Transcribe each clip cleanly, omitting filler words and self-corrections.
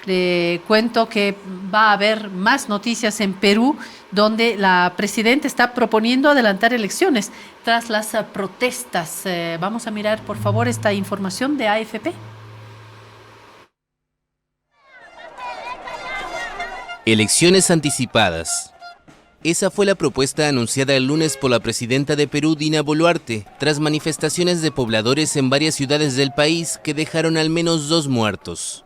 Le cuento que va a haber más noticias en Perú, donde la presidenta está proponiendo adelantar elecciones tras las protestas. Vamos a mirar, por favor, esta información de AFP. Elecciones anticipadas. Esa fue la propuesta anunciada el lunes por la presidenta de Perú, Dina Boluarte, tras manifestaciones de pobladores en varias ciudades del país que dejaron al menos 2 muertos.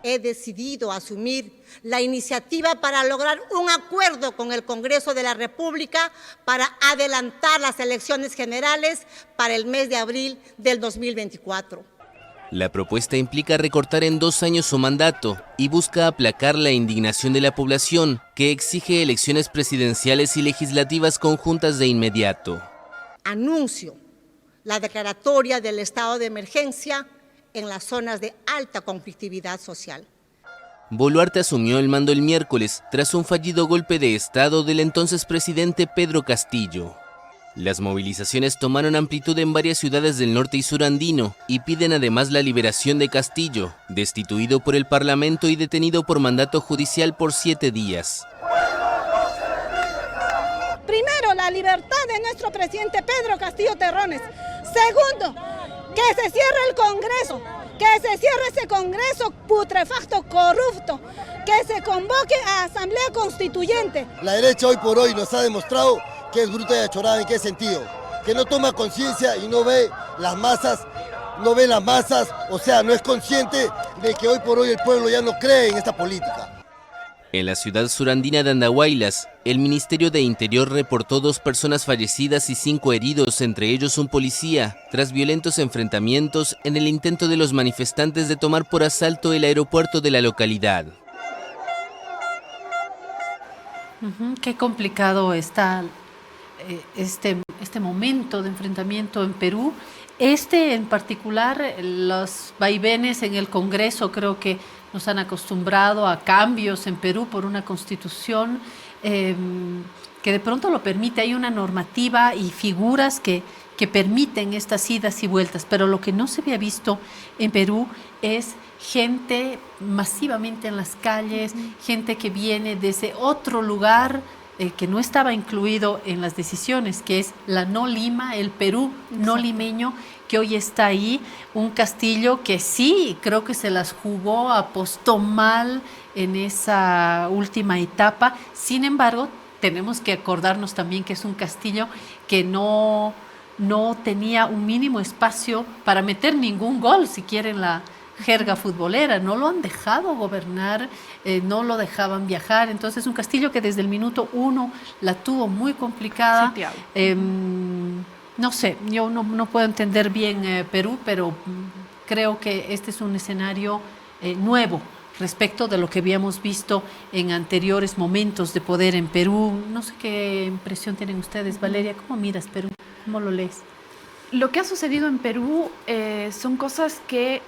He decidido asumir la iniciativa para lograr un acuerdo con el Congreso de la República para adelantar las elecciones generales para el mes de abril del 2024. La propuesta implica recortar en 2 años su mandato y busca aplacar la indignación de la población, que exige elecciones presidenciales y legislativas conjuntas de inmediato. Anuncio la declaratoria del estado de emergencia en las zonas de alta conflictividad social. Boluarte asumió el mando el miércoles tras un fallido golpe de Estado del entonces presidente Pedro Castillo. Las movilizaciones tomaron amplitud en varias ciudades del norte y sur andino y piden además la liberación de Castillo, destituido por el Parlamento y detenido por mandato judicial por 7 días. Primero, la libertad de nuestro presidente Pedro Castillo Terrones. Segundo, que se cierre el Congreso, que se cierre ese Congreso putrefacto, corrupto, que se convoque a Asamblea Constituyente. La derecha hoy por hoy nos ha demostrado que es bruta y achorada. ¿En qué sentido? Que no toma conciencia y no ve las masas, o sea, no es consciente de que hoy por hoy el pueblo ya no cree en esta política. En la ciudad surandina de Andahuaylas, el Ministerio de Interior reportó 2 personas fallecidas y 5 heridos, entre ellos un policía, tras violentos enfrentamientos en el intento de los manifestantes de tomar por asalto el aeropuerto de la localidad. Qué complicado está este momento de enfrentamiento en Perú. En particular, los vaivenes en el Congreso creo que nos han acostumbrado a cambios en Perú por una constitución que de pronto lo permite. Hay una normativa y figuras que permiten estas idas y vueltas, pero lo que no se había visto en Perú es gente masivamente en las calles, gente que viene desde otro lugar que no estaba incluido en las decisiones, que es la No Lima, el Perú no limeño, que hoy está ahí, un Castillo que sí, creo que se las jugó, apostó mal en esa última etapa. Sin embargo, tenemos que acordarnos también que es un Castillo que no tenía un mínimo espacio para meter ningún gol, si quieren la jerga futbolera. No lo han dejado gobernar, no lo dejaban viajar. Entonces, un Castillo que desde el minuto 1 la tuvo muy complicada. No sé, yo no puedo entender bien Perú, pero creo que este es un escenario nuevo respecto de lo que habíamos visto en anteriores momentos de poder en Perú. No sé qué impresión tienen ustedes. Valeria, ¿cómo miras Perú? ¿Cómo lo lees? Lo que ha sucedido en Perú son cosas que,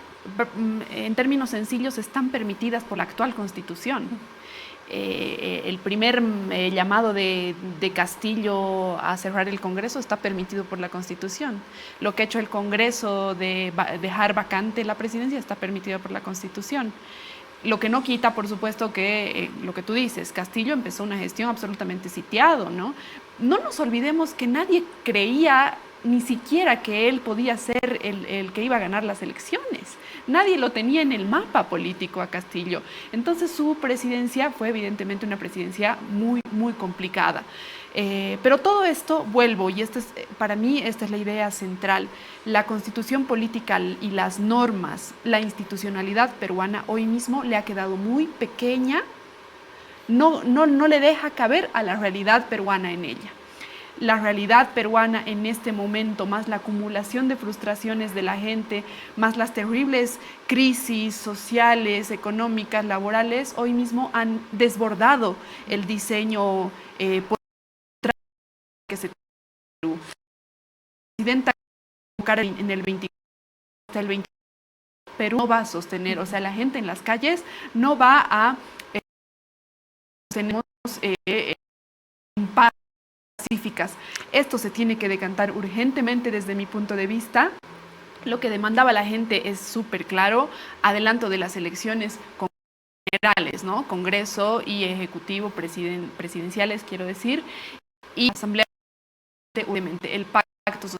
en términos sencillos, están permitidas por la actual Constitución. El primer llamado de Castillo a cerrar el Congreso está permitido por la Constitución. Lo que ha hecho el Congreso de dejar vacante la presidencia está permitido por la Constitución. Lo que no quita, por supuesto, que lo que tú dices, Castillo empezó una gestión absolutamente sitiado, ¿no? No nos olvidemos que nadie creía ni siquiera que él podía ser el que iba a ganar las elecciones. Nadie lo tenía en el mapa político a Castillo. Entonces su presidencia fue evidentemente una presidencia muy, muy complicada. Pero todo esto, vuelvo, y para mí esta es la idea central, la constitución política y las normas, la institucionalidad peruana hoy mismo le ha quedado muy pequeña, no le deja caber a la realidad peruana en ella. La realidad peruana en este momento, más la acumulación de frustraciones de la gente, más las terribles crisis sociales, económicas, laborales, hoy mismo han desbordado el diseño que se tiene en Perú. La presidenta en el 24 hasta el 20, Perú no va a sostener, o sea, la gente en las calles no va a tenemos paz pacíficas. Esto se tiene que decantar urgentemente desde mi punto de vista Lo que demandaba la gente es súper claro: adelanto de las elecciones generales, ¿no? Congreso y Ejecutivo, presidenciales, quiero decir, y Asamblea. Obviamente, el pacto social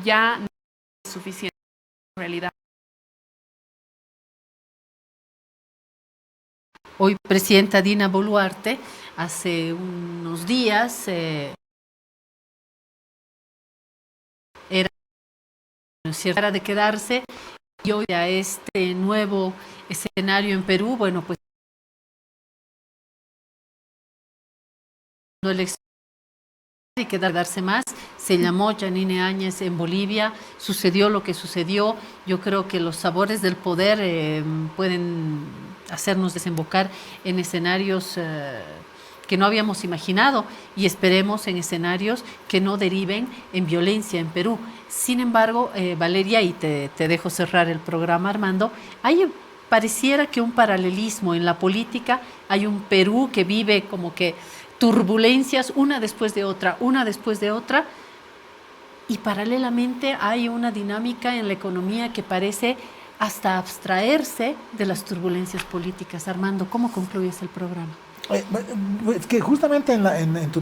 ya no es suficiente en realidad. Hoy, presidenta Dina Boluarte, hace unos días, era de quedarse, y hoy a este nuevo escenario en Perú, bueno, pues no elección y quedarse más. Se llamó Yanine Áñez en Bolivia, sucedió lo que sucedió. Yo creo que los sabores del poder pueden hacernos desembocar en escenarios que no habíamos imaginado, y esperemos en escenarios que no deriven en violencia en Perú. Sin embargo, Valeria, y te dejo cerrar el programa, Armando, pareciera que un paralelismo en la política. Hay un Perú que vive como que turbulencias una después de otra, y paralelamente hay una dinámica en la economía que parece hasta abstraerse de las turbulencias políticas. Armando, ¿cómo concluyes el programa? Es que justamente en tu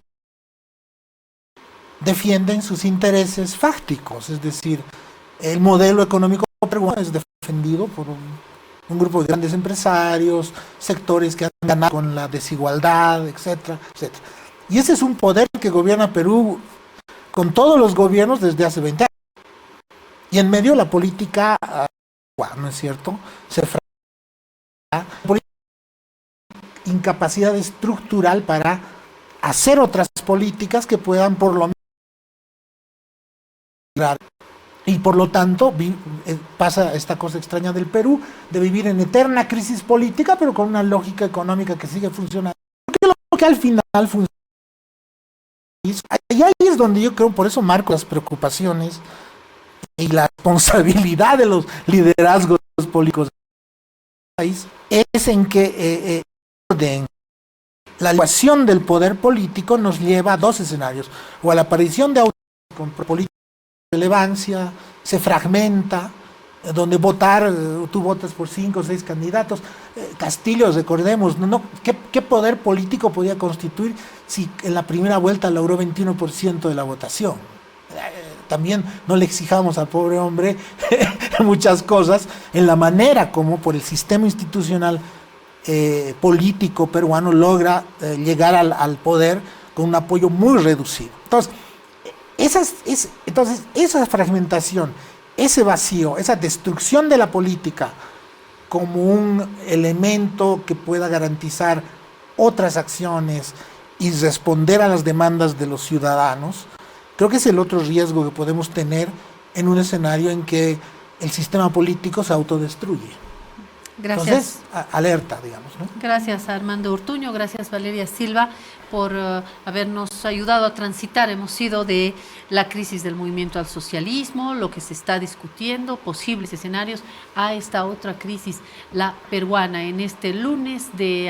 defienden sus intereses fácticos, es decir, el modelo económico peruano es defendido por un grupo de grandes empresarios, sectores que han ganado con la desigualdad, etcétera, etcétera. Y ese es un poder que gobierna Perú con todos los gobiernos desde hace 20 años. Y en medio la política, ¿no es cierto?, se fracasa, incapacidad estructural para hacer otras políticas que puedan por lo menos, y por lo tanto pasa esta cosa extraña del Perú de vivir en eterna crisis política, pero con una lógica económica que sigue funcionando, porque lo que al final funciona. Y ahí es donde yo creo, por eso marco las preocupaciones y la responsabilidad de los liderazgos políticos del país, es en que la ecuación del poder político nos lleva a dos escenarios: o a la aparición de autoridades con política de relevancia, se fragmenta, donde votar, tú votas por 5 o 6 candidatos. Castillo, recordemos, ¿qué poder político podía constituir si en la primera vuelta logró 21% de la votación? También no le exijamos al pobre hombre muchas cosas en la manera como por el sistema institucional político peruano logra llegar al poder con un apoyo muy reducido. Entonces, esa fragmentación, ese vacío, esa destrucción de la política como un elemento que pueda garantizar otras acciones y responder a las demandas de los ciudadanos, creo que es el otro riesgo que podemos tener en un escenario en que el sistema político se autodestruye. Gracias. Entonces, alerta, digamos, ¿no? Gracias a Armando Ortuño, gracias Valeria Silva por habernos ayudado a transitar. Hemos ido de la crisis del movimiento al socialismo, lo que se está discutiendo, posibles escenarios, a esta otra crisis, la peruana, en este lunes de